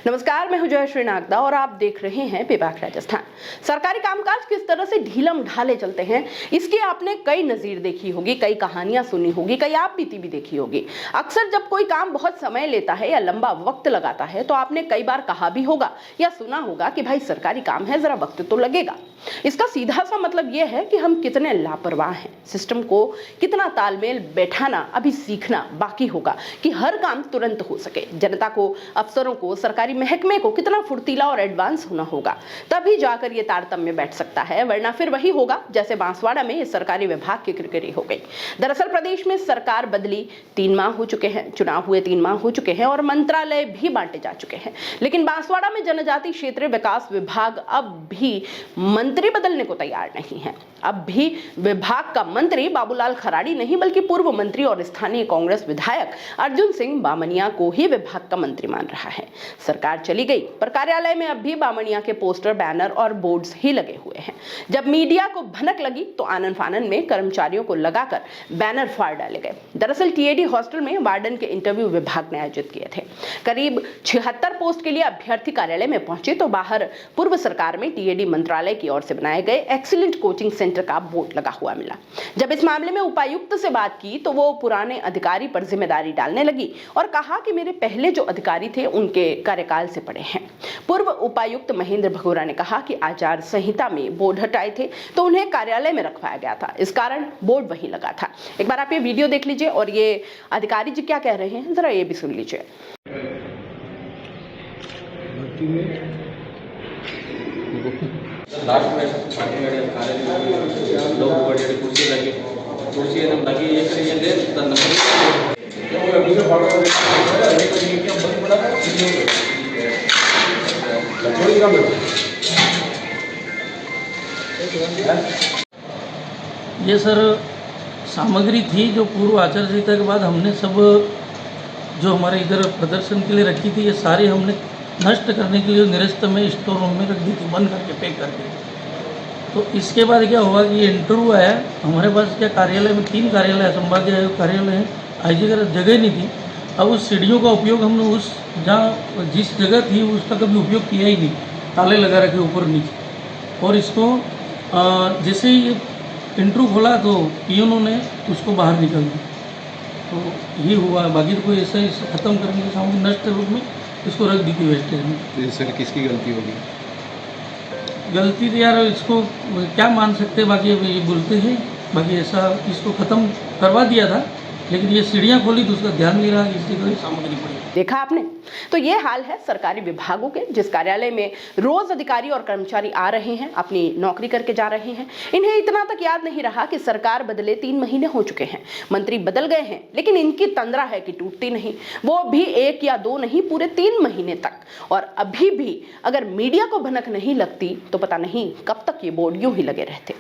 नमस्कार, मैं हूं जयश्री नागदा और आप देख रहे हैं पेबाक राजस्थान। सरकारी कामकाज किस तरह से ढीलम ढाले चलते हैं, इसकी आपने कई नजीर देखी होगी, कई कहानियां सुनी होगी, कई आप बीती भी देखी होगी। अक्सर जब कोई काम बहुत समय लेता है या लंबा वक्त लगाता है तो आपने कई बार कहा भी होगा या सुना होगा कि भाई सरकारी काम है, जरा वक्त तो लगेगा। इसका सीधा सा मतलब यह है कि हम कितने लापरवाह हैं, सिस्टम को कितना तालमेल बैठाना अभी सीखना बाकी होगा कि हर काम तुरंत हो सके। जनता को, अफसरों को, सरकारी महकमे को कितना फुर्तीला और एडवांस होना होगा, तभी जाकर ये तारतम्य बैठ सकता है, वरना फिर वही होगा जैसे बांसवाड़ा में इस सरकारी विभाग की किरकिरी हो गई। दरअसल प्रदेश में सरकार बदली 3 माह हो चुके हैं, चुनाव हुए 3 माह हो चुके हैं और मंत्रालय भी बांटे जा चुके हैं, लेकिन बांसवाड़ा में जनजाति क्षेत्रीय विकास विभाग अब भी मंत्री बदलने को तैयार नहीं है। अब भी विभाग का मंत्री बाबूलाल खराड़ी नहीं बल्कि पूर्व मंत्री और स्थानीय कांग्रेस विधायक अर्जुन सिंह बामनिया को ही विभाग का मंत्री मान रहा है। सरकार चली गई पर कार्यालय में अब भी बामनिया के पोस्टर, बैनर और बोर्ड्स ही लगे हुए हैं। जब मीडिया को भनक लगी तो आनन फानन में कर्मचारियों को लगाकर बैनर फाड़ डाले गए। दरअसल टीएडी हॉस्टल में वार्डन के इंटरव्यू विभाग ने आयोजित किए थे। करीब 76 पोस्ट के लिए अभ्यर्थी कार्यालय में पहुंचे तो बाहर पूर्व सरकार में टीएडी मंत्रालय की ओर से बनाए गए एक्सीलेंट कोचिंग सेंटर का बोर्ड लगा हुआ मिला। जब इस मामले में उपायुक्त से बात की तो वो पुराने अधिकारी पर जिम्मेदारी डालने लगी और कहा कि मेरे पहले जो अधिकारी थे उनके कार्यकाल से पड़े हैं। पूर्व उपायुक्त महेंद्र भगोरा ने कहा कि आचार संहिता में बोर्ड हटाए थे तो उन्हें कार्यालय में रखवाया गया था, इस कारण बोर्ड वहीं लगा था। एक बार आप ये वीडियो देख लीजिए और ये अधिकारी जी क्या कह रहे हैं, जरा ये भी सुन लीजिए। लास्ट में लोग बड़ी कुर्सी लगी एकदम लगी एक ये सर सामग्री थी जो पूर्व आचार संहिता के बाद हमने सब जो हमारे इधर प्रदर्शन के लिए रखी थी, ये सारी हमने नष्ट करने के लिए निरस्त में स्टोर रूम में रख दी थी, बंद करके पैक करके। तो इसके बाद क्या हुआ कि ये इंटरव्यू आया हमारे पास, क्या कार्यालय में 3 कार्यालय है, संभागीय आयुक्त कार्यालय है, आईजी का जगह नहीं थी। अब उस सीढ़ियों का उपयोग हमने उस जहाँ जिस जगह थी उसका कभी उपयोग किया ही नहीं, ताले लगा रखे ऊपर नीचे। और इसको जैसे ही इंटरव्यू खोला तो पीओनों ने उसको बाहर निकाल दिया। तो ये हुआ, बाकी तो कोई ऐसा इसे ख़त्म करने के सामने नष्ट रूप में इसको रख दी थी वेस्टेज में। तो सर किसकी गलती होगी? गलती तो यार इसको क्या मान सकते हैं, बाकी ये बोलते हैं, बाकी ऐसा इसको ख़त्म करवा दिया था, लेकिन ये सीढ़ियाँ खोली तो उसका ध्यान नहीं रहा, इसकी कोई सामग्री पड़ी। देखा आपने, तो ये हाल है सरकारी विभागों के, जिस कार्यालय में रोज अधिकारी और कर्मचारी आ रहे हैं, अपनी नौकरी करके जा रहे हैं। इन्हें इतना तक याद नहीं रहा कि सरकार बदले 3 महीने हो चुके हैं, मंत्री बदल गए हैं, लेकिन इनकी तंद्रा है कि टूटती नहीं, वो भी 1 या 2 नहीं, पूरे 3 महीने तक। और अभी भी अगर मीडिया को भनक नहीं लगती तो पता नहीं कब तक ये बोर्ड यूं ही लगे रहते।